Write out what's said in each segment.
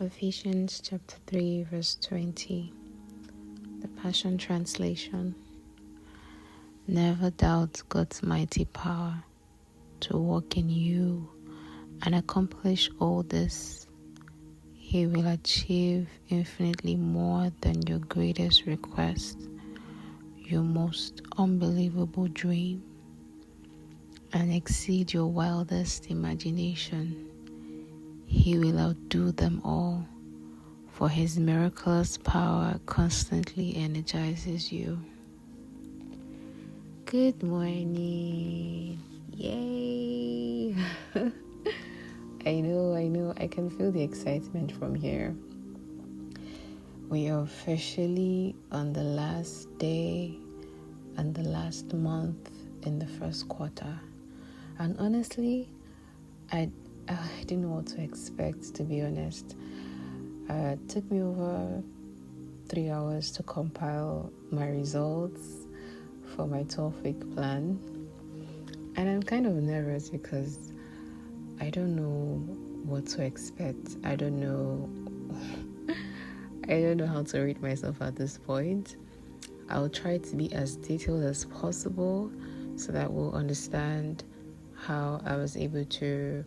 Ephesians chapter 3 verse 20, the Passion Translation. Never doubt God's mighty power to work in you and accomplish all this. He will achieve infinitely more than your greatest request, your most unbelievable dream, and exceed your wildest imagination. He will outdo them all, for His miraculous power constantly energizes you. Good morning. Yay! I know. I can feel the excitement from here. We are officially on the last day and the last month in the first quarter. And honestly, I didn't know what to expect, to be honest. It took me over 3 hours to compile my results for my 12-week plan. And I'm kind of nervous because I don't know what to expect. I don't know how to rate myself at this point. I'll try to be as detailed as possible so that we'll understand how I was able to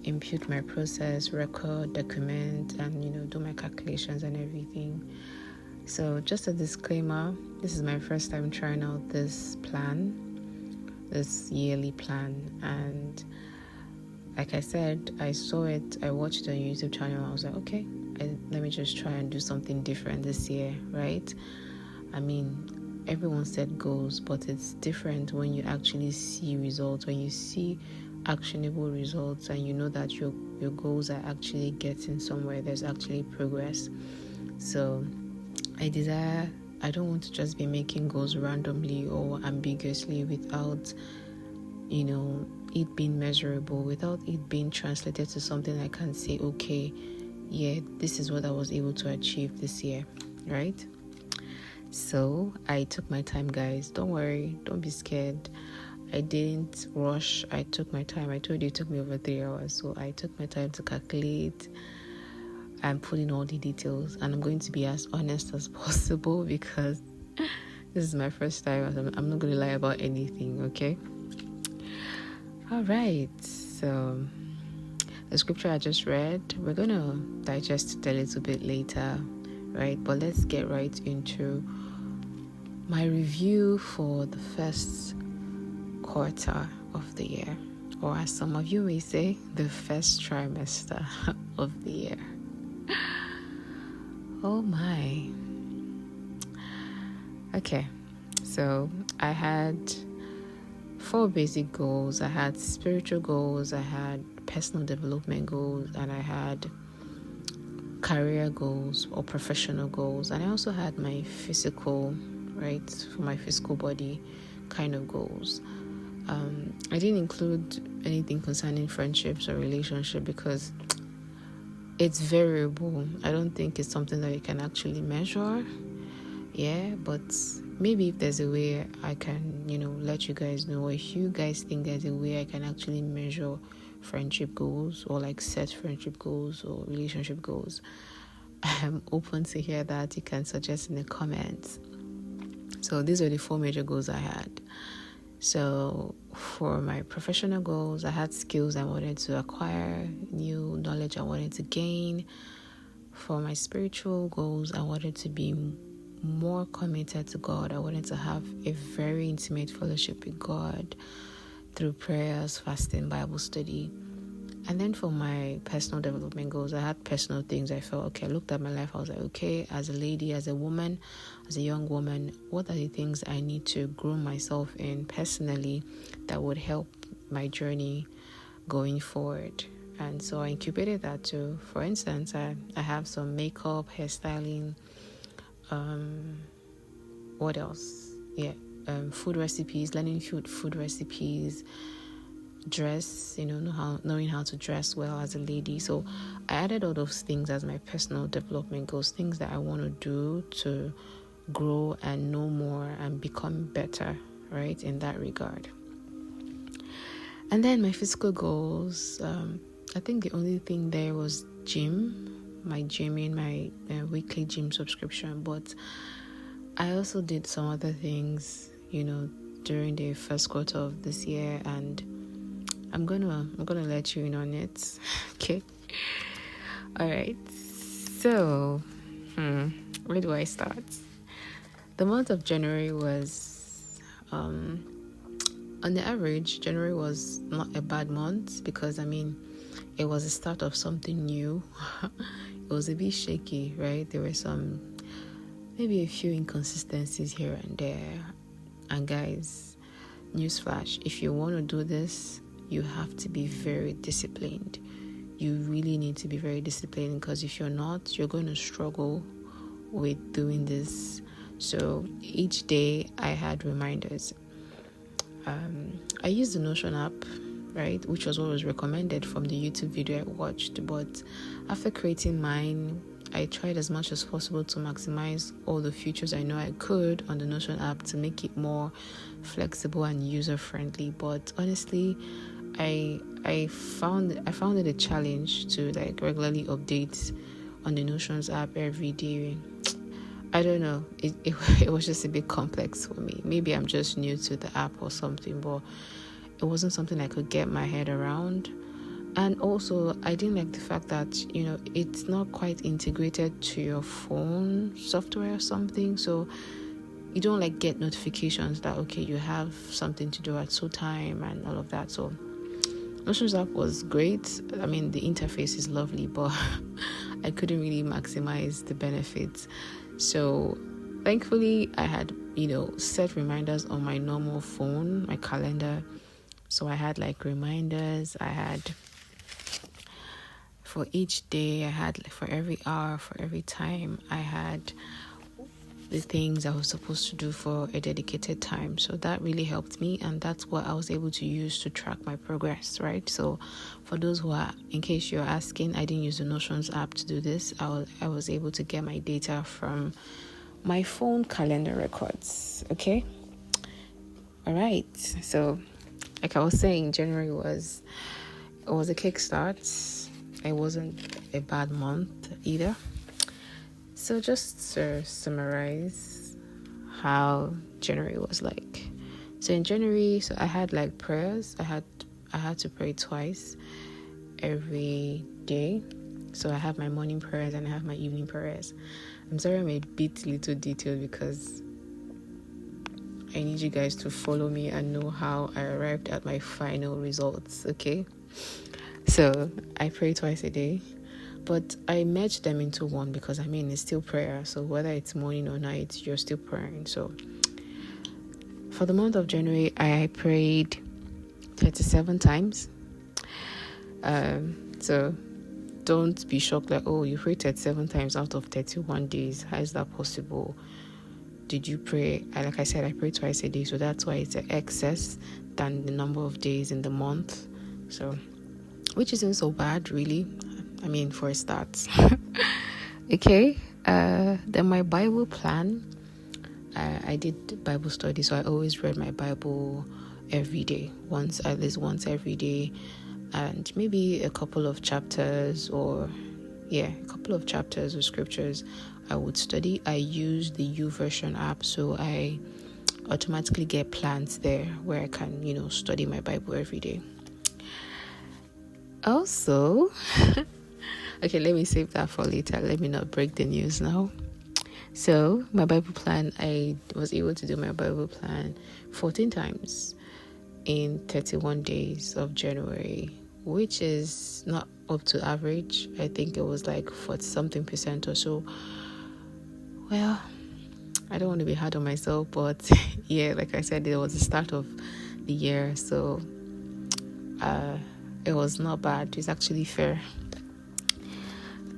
impute my process, record, document, and do my calculations and everything. So just a disclaimer, this is my first time trying out this yearly plan, and like I said, I saw it, I watched it on YouTube channel. I was like, okay, let me just try and do something different this year, right? I mean, everyone set goals, but it's different when you actually see results, when you see actionable results, and you know that your goals are actually getting somewhere. There's actually progress. So I don't want to just be making goals randomly or ambiguously without it being measurable, without it being translated to something I can say, okay, yeah, this is what I was able to achieve this year, right? So I took my time, guys. Don't worry, don't be scared. I didn't rush. I took my time. I told you it took me over 3 hours, so I took my time to calculate and put in all the details, and I'm going to be as honest as possible because this is my first time. I'm not going to lie about anything, okay? All right, so the scripture I just read, we're going to digest it a little bit later, right? But let's get right into my review for the first quarter of the year, or as some of you may say, the first trimester of the year. Oh my. Okay, so I had 4 basic goals. I had spiritual goals, I had personal development goals, and I had career goals or professional goals, and I also had my physical, right, for my physical body kind of goals. I didn't include anything concerning friendships or relationship because it's variable. I don't think it's something that you can actually measure. Yeah, but maybe if there's a way I can, let you guys know, or if you guys think there's a way I can actually measure friendship goals or like set friendship goals or relationship goals, I'm open to hear that. You can suggest in the comments. So these are the 4 major goals I had. So for my professional goals, I had skills I wanted to acquire, new knowledge I wanted to gain. For my spiritual goals, I wanted to be more committed to God. I wanted to have a very intimate fellowship with God through prayers, fasting, Bible study. And then for my personal development goals, I had personal things. I felt, okay, I looked at my life. I was like, okay, as a lady, as a woman, as a young woman, what are the things I need to grow myself in personally that would help my journey going forward? And so I incubated that too. For instance, I have some makeup, hairstyling, what else? Yeah, food recipes, learning food recipes, dress, knowing how to dress well as a lady. So I added all those things as my personal development goals, things that I want to do to grow and know more and become better, right, in that regard. And then my physical goals, I think the only thing there was my gymming, my weekly gym subscription. But I also did some other things, during the first quarter of this year, and I'm gonna let you in on it. Okay. All right. So, where do I start? The month of January was, on the average, January was not a bad month because, it was the start of something new. It was a bit shaky, right? There were maybe a few inconsistencies here and there. And guys, newsflash, if you want to do this, you have to be very disciplined. You really need to be very disciplined, because if you're not, you're going to struggle with doing this. So each day I had reminders. I used the Notion app, right, which was what was recommended from the YouTube video I watched. But after creating mine, I tried as much as possible to maximize all the features I know I could on the Notion app to make it more flexible and user-friendly. But honestly, I found it a challenge to regularly update on the Notions app every day. I don't know. It was just a bit complex for me. Maybe I'm just new to the app or something, but it wasn't something I could get my head around. And also, I didn't like the fact that, it's not quite integrated to your phone software or something. So you don't get notifications that, okay, you have something to do at so time and all of that. So Notions app was great. The interface is lovely, but I couldn't really maximize the benefits. So thankfully, I had, set reminders on my normal phone, my calendar. So I had reminders. I had for each day, I had for every hour, for every time, I had the things I was supposed to do for a dedicated time. So that really helped me, and that's what I was able to use to track my progress, right? So for those in case you're asking, I didn't use the Notions app to do this. I was able to get my data from my phone calendar records, okay? All right. So like I was saying, January was a kickstart. It wasn't a bad month either. So just to summarize how January was like. So in January, I had prayers. I had to pray twice every day. So I have my morning prayers and I have my evening prayers. I'm sorry I'm a bit little detailed because I need you guys to follow me and know how I arrived at my final results, okay? So I pray twice a day, but I merged them into one because it's still prayer. So whether it's morning or night, you're still praying. So for the month of January, I prayed 37 times. So don't be shocked you prayed 37 times out of 31 days. How is that possible? Did you pray? Like I said, I pray twice a day, so that's why it's an excess than the number of days in the month. So, which isn't so bad, really. For a start. Okay. Then my Bible plan. I did Bible study, so I always read my Bible every day, at least once every day, and maybe a couple of chapters or scriptures I would study. I use the YouVersion app, so I automatically get plans there where I can, study my Bible every day. Also, okay, let me save that for later. Let me not break the news now. So, my Bible plan, I was able to do my Bible plan 14 times in 31 days of January, which is not up to average. I think it was 40-something% or so. Well, I don't want to be hard on myself, but yeah, like I said, it was the start of the year, so it was not bad. It's actually fair.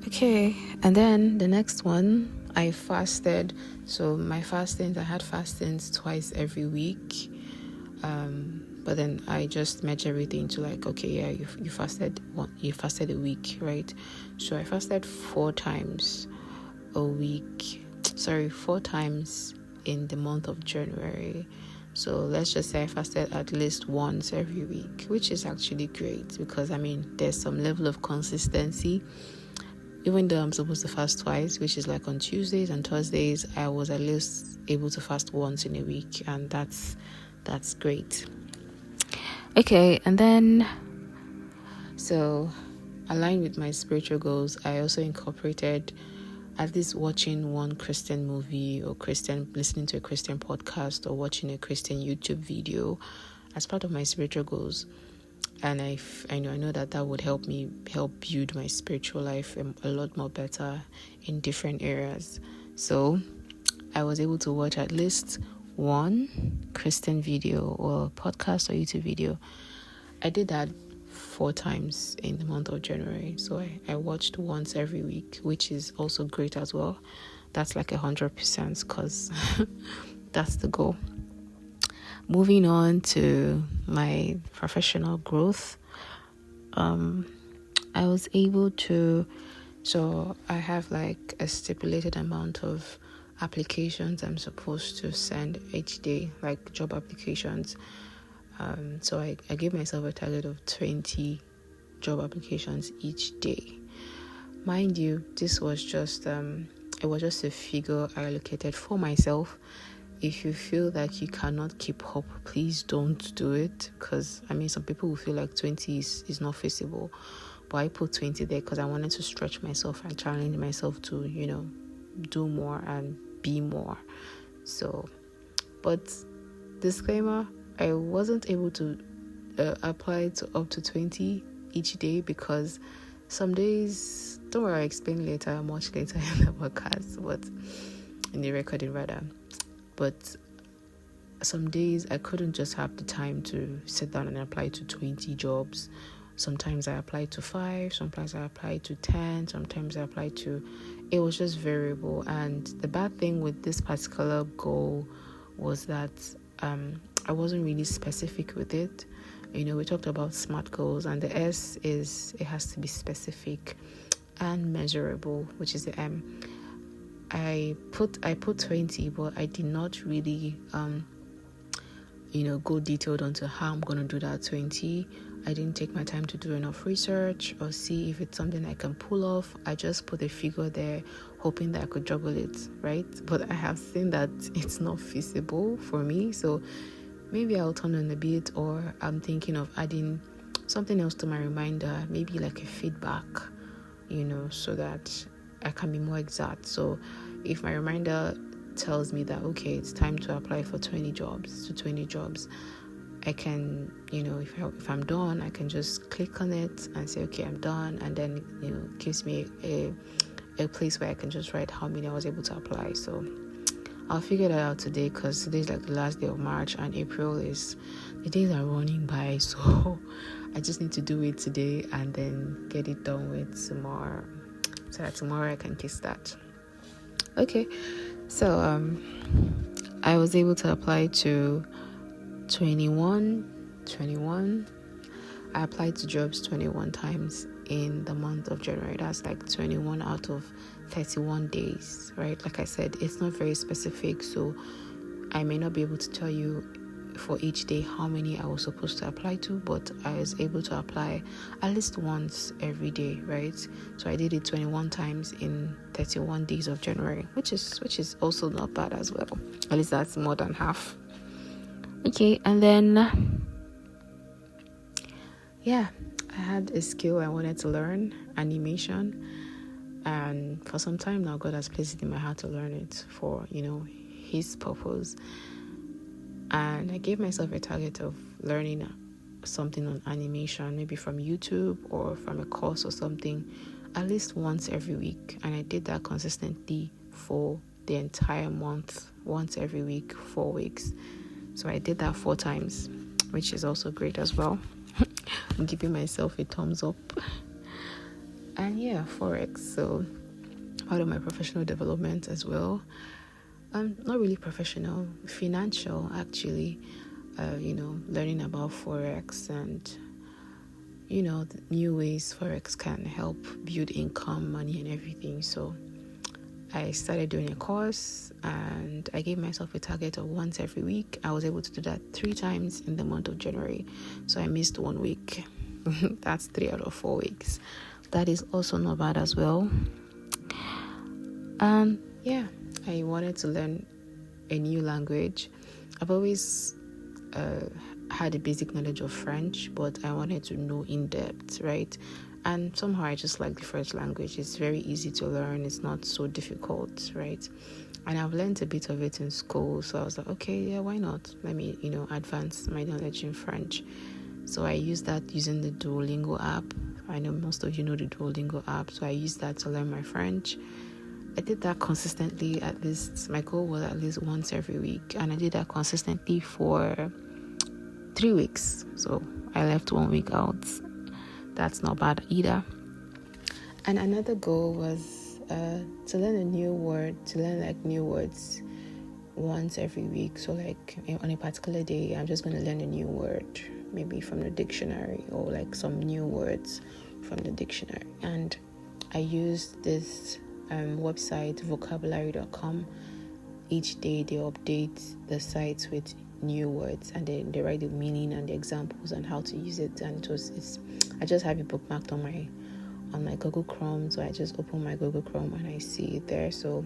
Okay, and then the next one, I fasted. So my fastings, I had fastings twice every week. But then I just match everything to you fasted a week, right? So I fasted 4 times a week. 4 times in the month of January. So let's just say I fasted at least once every week, which is actually great because there's some level of consistency. Even though I'm supposed to fast twice, which is like on Tuesdays and Thursdays, I was at least able to fast once in a week, and that's great. Okay, and then so aligned with my spiritual goals, I also incorporated at least watching one Christian movie or listening to a Christian podcast or watching a Christian YouTube video as part of my spiritual goals. And I know that would help build my spiritual life a lot more better in different areas. So I was able to watch at least one Christian video or podcast or YouTube video. I did that 4 times in the month of January. So I watched once every week, which is also great as well. That's like 100% because that's the goal. Moving on to my professional growth, I was able to, so I have like a stipulated amount of applications I'm supposed to send each day, like job applications. So I gave myself a target of 20 job applications each day. Mind you, this was just it was just a figure I allocated for myself. If you feel that you cannot keep up, please don't do it, because some people will feel like 20 is not feasible, but I put 20 there because I wanted to stretch myself and challenge myself to do more and be more. So, but disclaimer, I wasn't able to apply to up to 20 each day because some days, don't worry, I'll explain much later in the podcast, but in the recording rather. But some days I couldn't just have the time to sit down and apply to 20 jobs. Sometimes I applied to 5, sometimes I applied to 10, sometimes I applied to... It was just variable. And the bad thing with this particular goal was that I wasn't really specific with it. We talked about SMART goals, and the S is it has to be specific and measurable, which is the M. I put 20, but I did not really go detailed onto how I'm going to do that 20. I didn't take my time to do enough research or see if it's something I can pull off. I just put a figure there hoping that I could juggle it, right? But I have seen that it's not feasible for me, so maybe I'll turn on a bit, or I'm thinking of adding something else to my reminder, maybe like a feedback, so that I can be more exact. So if my reminder tells me that, okay, it's time to apply for 20 jobs, I can, if I'm done, I can just click on it and say, okay, I'm done. And then, it gives me a place where I can just write how many I was able to apply. So I'll figure that out today, because today's like the last day of March and April the days are running by. So I just need to do it today and then get it done with tomorrow, so that tomorrow I can kickstart. Okay, so I was able to apply to 21. I applied to jobs 21 times in the month of January. That's like 21 out of 31 days, right? Like I said, it's not very specific, so I may not be able to tell you for each day how many I was supposed to apply to, but I was able to apply at least once every day, right? So I did it 21 times in 31 days of January, which is also not bad as well. At least that's more than half. Okay, and then I had a skill I wanted to learn, animation, and for some time now God has placed it in my heart to learn it for his purpose. And I gave myself a target of learning something on animation, maybe from YouTube or from a course or something, at least once every week. And I did that consistently for the entire month, once every week, 4 weeks. So I did that 4 times, which is also great as well. I'm giving myself a thumbs up. And Forex. So part of my professional development as well. Not really professional, financial actually. Learning about Forex and the new ways Forex can help build income, money, and everything. So I started doing a course, and I gave myself a target of once every week. I was able to do that 3 times in the month of January. So I missed 1 week. That's 3 out of 4 weeks. That is also not bad as well. And yeah, I wanted to learn a new language. I've always had a basic knowledge of French, but I wanted to know in depth, right? And somehow I just like the French language. It's very easy to learn. It's not so difficult, right? And I've learned a bit of it in school. So I was like, okay, yeah, why not? Let me, advance my knowledge in French. So I used that using the Duolingo app. I know most of you know the Duolingo app. So I used that to learn my French. I did that consistently. At least my goal was at least once every week. And I did that consistently for 3 weeks. So I left 1 week out. That's not bad either. And another goal was to learn a new word, to learn like new words once every week. So like on a particular day, I'm just going to learn a new word, maybe from the dictionary, or like some new words from the dictionary. And I used this website, vocabulary.com. Each day they update the sites with new words, and then they write the meaning and the examples and how to use it. And I just have it bookmarked on my Google Chrome. So I just open my Google Chrome and I see it there. So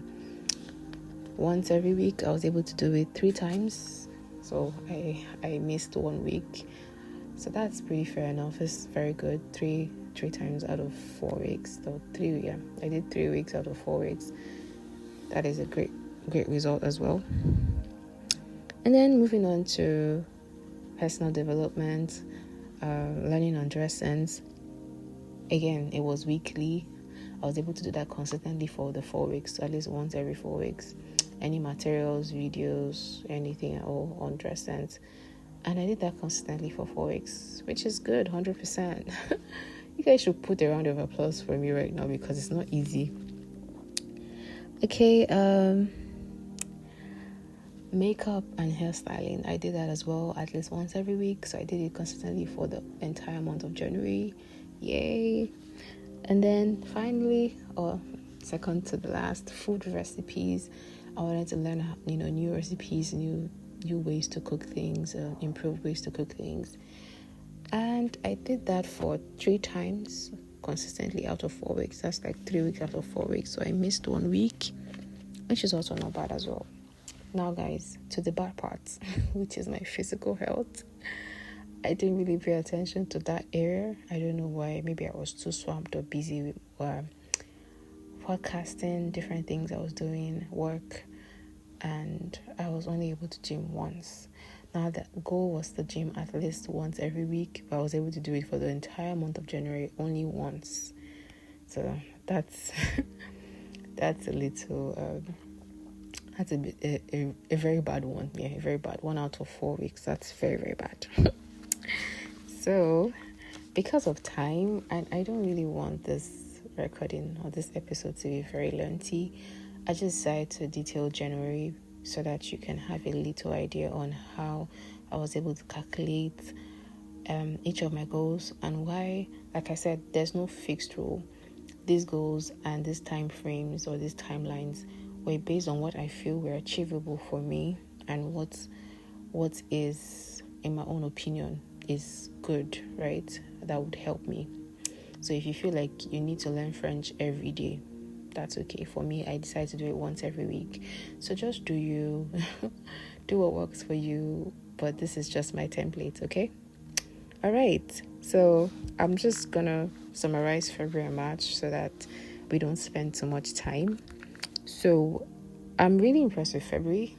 once every week I was able to do it 3 times. So I missed 1 week. So that's pretty fair enough. It's very good. Three times out of 4 weeks. So I did 3 weeks out of 4 weeks. That is a great result as well. And then moving on to personal development, learning on dress sense. Again, it was weekly. I was able to do that consistently for the 4 weeks, at least once every 4 weeks. Any materials, videos, anything at all on dress sense. And I did that consistently for 4 weeks, which is good, 100%. You guys should put a round of applause for me right now, because it's not easy. Okay, makeup and hairstyling. I did that as well, at least once every week. So I did it consistently for the entire month of January. Yay! And then finally, or second to the last, food recipes. I wanted to learn, new recipes, new ways to cook things, improved ways to cook things. And I did that for 3 times consistently out of 4 weeks. That's like 3 weeks out of 4 weeks. So I missed 1 week, which is also not bad as well. Now, guys, to the bad parts, which is my physical health. I didn't really pay attention to that area. I don't know why. Maybe I was too swamped or busy with podcasting, different things I was doing, work, and I was only able to gym once. Now, the goal was to gym at least once every week, but I was able to do it for the entire month of January only once. So that's that's a little... That's a very bad one. Yeah, a very bad 1 out of 4 weeks. That's very, very bad. So, because of time, and I don't really want this recording or this episode to be very lengthy, I just decided to detail January so that you can have a little idea on how I was able to calculate each of my goals, and why, like I said, there's no fixed rule. These goals and these time frames or these timelines were based on what I feel were achievable for me, and what is, in my own opinion, is good, right? That would help me. So if you feel like you need to learn French every day, that's okay. For me, I decided to do it once every week. So just do you, do what works for you, but this is just my template, okay? All right, so I'm just gonna summarize February and March so that we don't spend too much time. So I'm really impressed with February,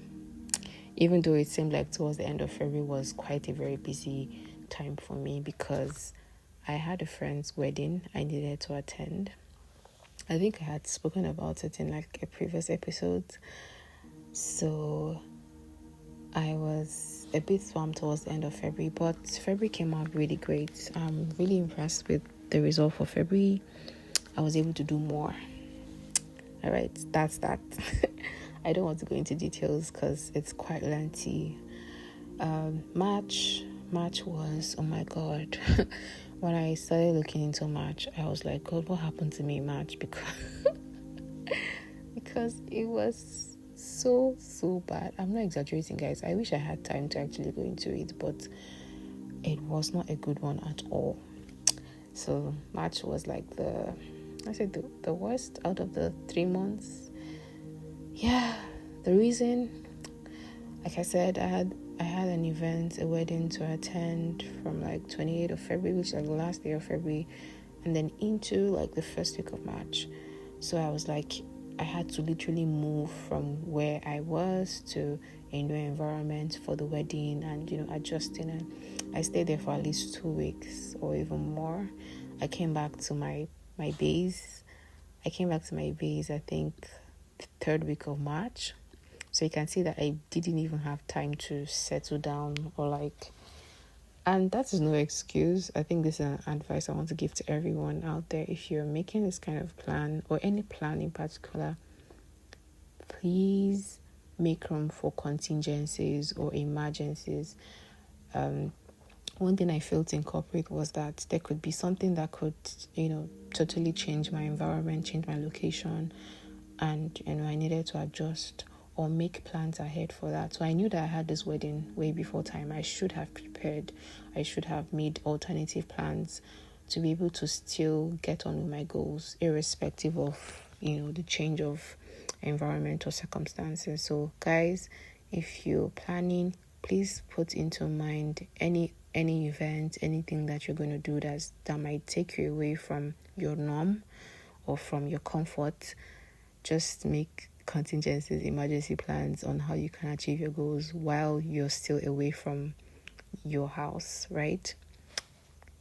even though it seemed like towards the end of February was quite a very busy time for me, because I had a friend's wedding I needed to attend. I think I had spoken about it in like a previous episode. So I was a bit swamped towards the end of February, but February came out really great. I'm really impressed with the result for February. I was able to do more. All right, that's that. I don't want to go into details because it's quite lengthy. March was, oh my God. When I started looking into March, I was like, God, what happened to me in March? Because because it was so bad. I'm not exaggerating, guys. I wish I had time to actually go into it, but it was not a good one at all. So March was like the worst out of the 3 months. Yeah, the reason, like I said, I had an event, a wedding to attend from like 28th of February, which is like the last day of February, and then into like the first week of March. So I was like, I had to literally move from where I was to a new environment for the wedding, and adjusting. And I stayed there for at least 2 weeks or even more. I came back to my base. I think the third week of March. So you can see that I didn't even have time to settle down and that is no excuse. I think this is an advice I want to give to everyone out there. If you're making this kind of plan, or any plan in particular, please make room for contingencies or emergencies. One thing I failed to incorporate was that there could be something that could, totally change my environment, change my location, and I needed to adjust or make plans ahead for that. So I knew that I had this wedding way before time. I should have prepared. I should have made alternative plans to be able to still get on with my goals, irrespective of, the change of environment or circumstances. So guys, if you're planning, please put into mind any event, anything that you're going to do that might take you away from your norm or from your comfort. Just make contingencies, emergency plans on how you can achieve your goals while you're still away from your house, right?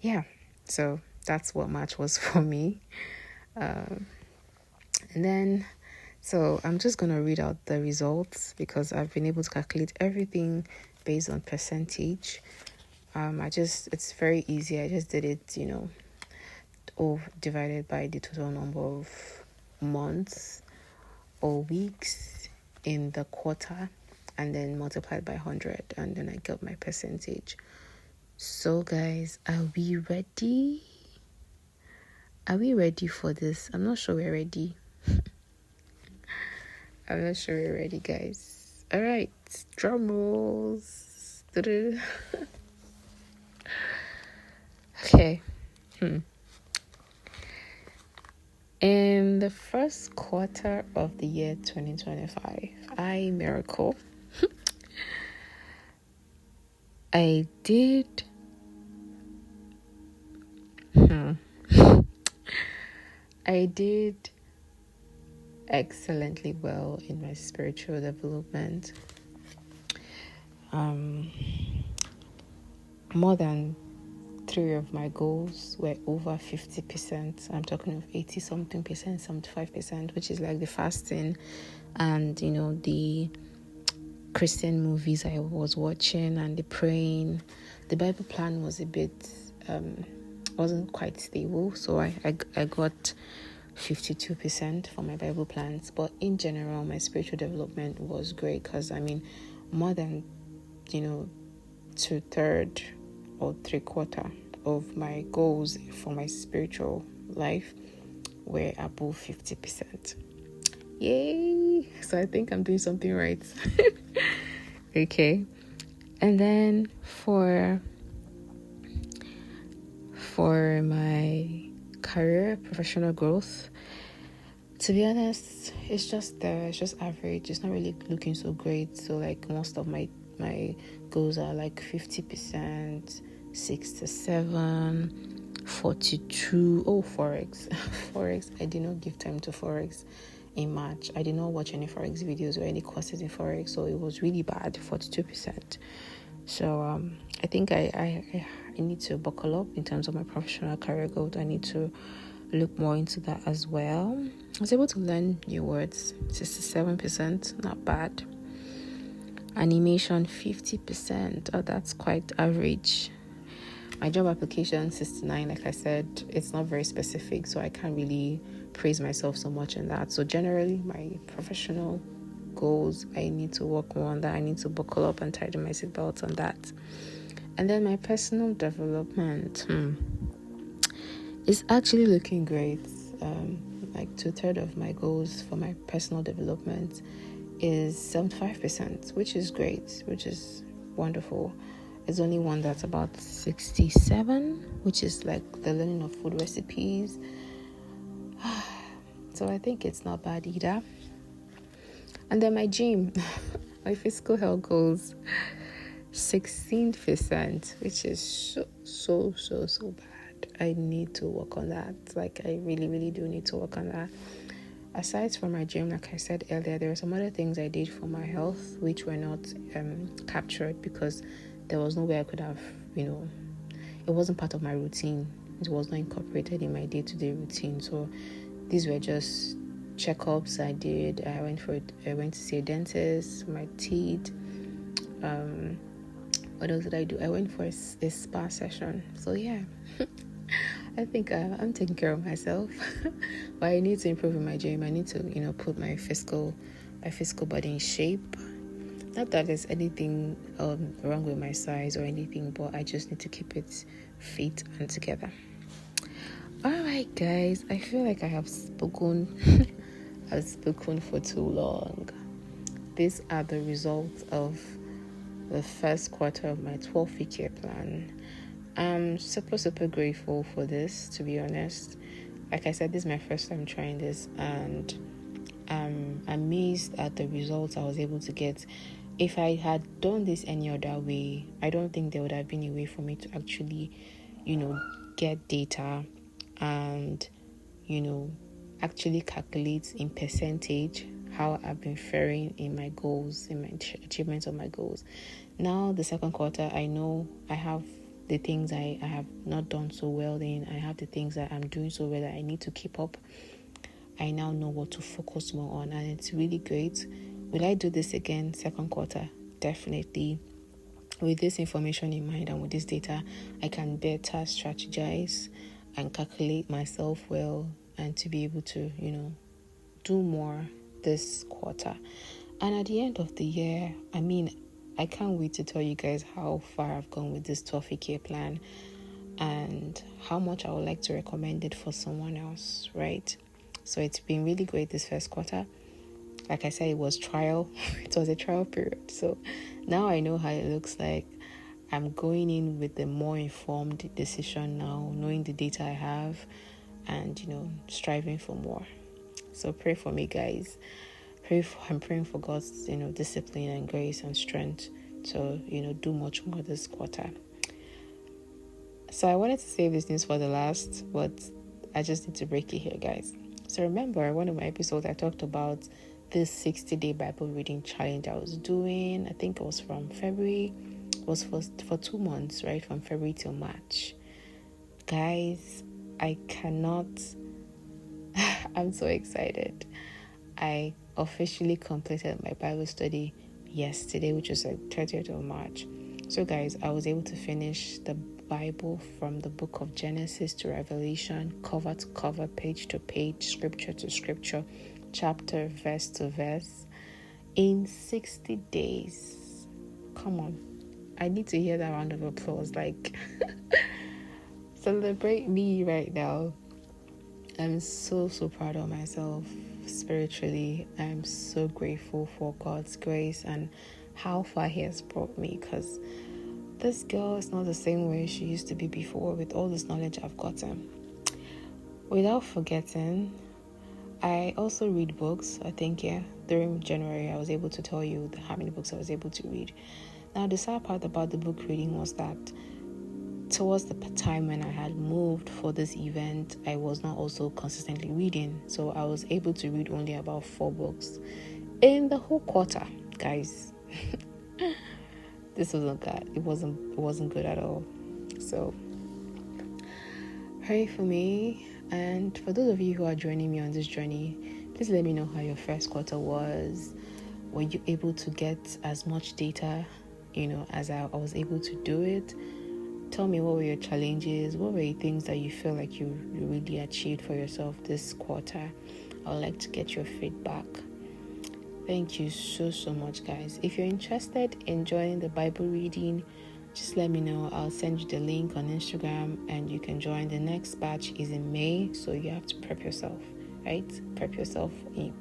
Yeah, so that's what March was for me. And then, so I'm just going to read out the results because I've been able to calculate everything based on percentage. It's very easy. I just did it, divided by the total number of months or weeks in the quarter, and then multiplied by 100, and then I got my percentage. So guys, are we ready? Are we ready for this? I'm not sure we're ready. I'm not sure we're ready, guys. All right, drum rolls. Okay. In the first quarter of the year 2025, miracle, I did excellently well in my spiritual development. More than 3 of my goals were over 50%. I'm talking of 80 something percent, 75%, which is like the fasting and the Christian movies I was watching and the praying. The Bible plan was a bit wasn't quite stable, so I got 52% for my Bible plans. But in general, my spiritual development was great because more than 2/3 or 3/4 of my goals for my spiritual life were above 50%. Yay! So I think I'm doing something right. Okay. And then for my career, professional growth, to be honest, it's just average. It's not really looking so great. So like most of my goals are like 50%, 67, 42. Oh, Forex. I did not give time to Forex in March. I did not watch any Forex videos or any courses in Forex, so it was really bad, 42%. So I think I need to buckle up in terms of my professional career growth. I need to look more into that as well. I was able to learn new words, 67%, not bad. Animation, 50%. Oh, that's quite average. My job application, 69, like I said, it's not very specific, so I can't really praise myself so much in that. So generally, my professional goals, I need to work more on that. I need to buckle up and tighten my seatbelt on that. And then my personal development is actually looking great. Like 2/3 of my goals for my personal development is 75%, which is great, which is wonderful. There's only one that's about 67, which is like the learning of food recipes. So I think it's not bad either. And then my gym, my physical health goals, 16%, which is so bad. I need to work on that. Like, I really do need to work on that. Aside from my gym, like I said earlier, there are some other things I did for my health which were not captured because there was no way I could have, it wasn't part of my routine. It was not incorporated in my day-to-day routine. So these were just checkups I did. I went to see a dentist for my teeth. What else did I do? I went for a spa session. So yeah, I think I'm taking care of myself. But I need to improve in my gym. I need to, put my physical body in shape. Not that there's anything wrong with my size or anything, but I just need to keep it fit and together. All right, guys. I feel like I have spoken. I've spoken for too long. These are the results of the first quarter of my 12-week year plan. I'm super grateful for this, to be honest. Like I said, this is my first time trying this, and I'm amazed at the results I was able to get. If I had done this any other way, I don't think there would have been a way for me to actually, get data and, actually calculate in percentage how I've been faring in my goals, in my achievements of my goals. Now, the second quarter, I know I have the things I have not done so well in. I have the things that I'm doing so well that I need to keep up. I now know what to focus more on, and it's really great. Will I do this again second quarter? Definitely. With this information in mind and with this data, I can better strategize and calculate myself well and to be able to, do more this quarter. And at the end of the year, I can't wait to tell you guys how far I've gone with this 12-week year plan and how much I would like to recommend it for someone else, right? So it's been really great this first quarter. Like I said, it was trial. It was a trial period. So now I know how it looks like. I'm going in with a more informed decision now, knowing the data I have and, striving for more. So pray for me, guys. I'm praying for God's, discipline and grace and strength to, do much more this quarter. So I wanted to save this news for the last, but I just need to break it here, guys. So remember, one of my episodes I talked about this 60-day Bible reading challenge I was doing. I think it was from February. It was for 2 months, right? From February till March. Guys, I cannot... I'm so excited. I officially completed my Bible study yesterday, which was like 30th of March. So guys, I was able to finish the Bible from the book of Genesis to Revelation, cover to cover, page to page, scripture to scripture, chapter, verse to verse, in 60 days. Come on. I need to hear that round of applause. Like, celebrate me right now. I'm so proud of myself spiritually. I'm so grateful for God's grace and how far He has brought me, because this girl is not the same way she used to be before with all this knowledge I've gotten. Without forgetting, I also read books. I think, during January, I was able to tell you how many books I was able to read. Now, the sad part about the book reading was that towards the time when I had moved for this event, I was not also consistently reading. So I was able to read only about 4 books in the whole quarter, guys. This wasn't good. It wasn't good at all. So pray for me. And for those of you who are joining me on this journey, please let me know how your first quarter was. Were you able to get as much data, as I was able to do it? Tell me, what were your challenges? What were the things that you feel like you really achieved for yourself this quarter? I would like to get your feedback. Thank you so much, guys. If you're interested in joining the Bible reading, just let me know. I'll send you the link on Instagram and you can join. The next batch is in May, so you have to prep yourself. right? Prep yourself,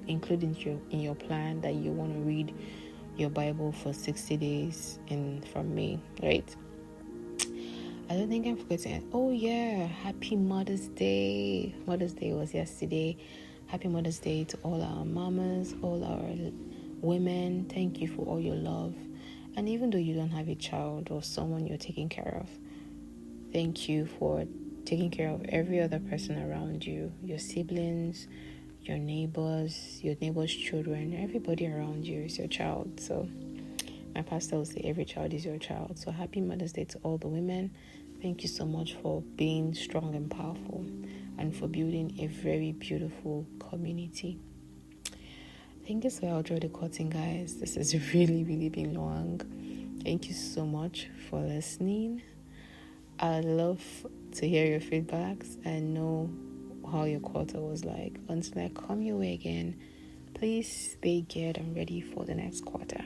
include in your plan that you want to read your Bible for 60 days from May, right? I don't think I'm forgetting. Oh yeah, happy Mother's Day. Mother's Day was yesterday. Happy Mother's Day to all our mamas, all our women. Thank you for all your love. And even though you don't have a child or someone you're taking care of, thank you for taking care of every other person around you, your siblings, your neighbors' children. Everybody around you is your child. So my pastor will say every child is your child. So happy Mother's Day to all the women. Thank you so much for being strong and powerful and for building a very beautiful community. I think this way I'll draw the curtain, guys. This has really, really been long. Thank you so much for listening. I'd love to hear your feedbacks and know how your quarter was like. Until I come your way again, please stay geared and ready for the next quarter.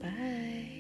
Bye.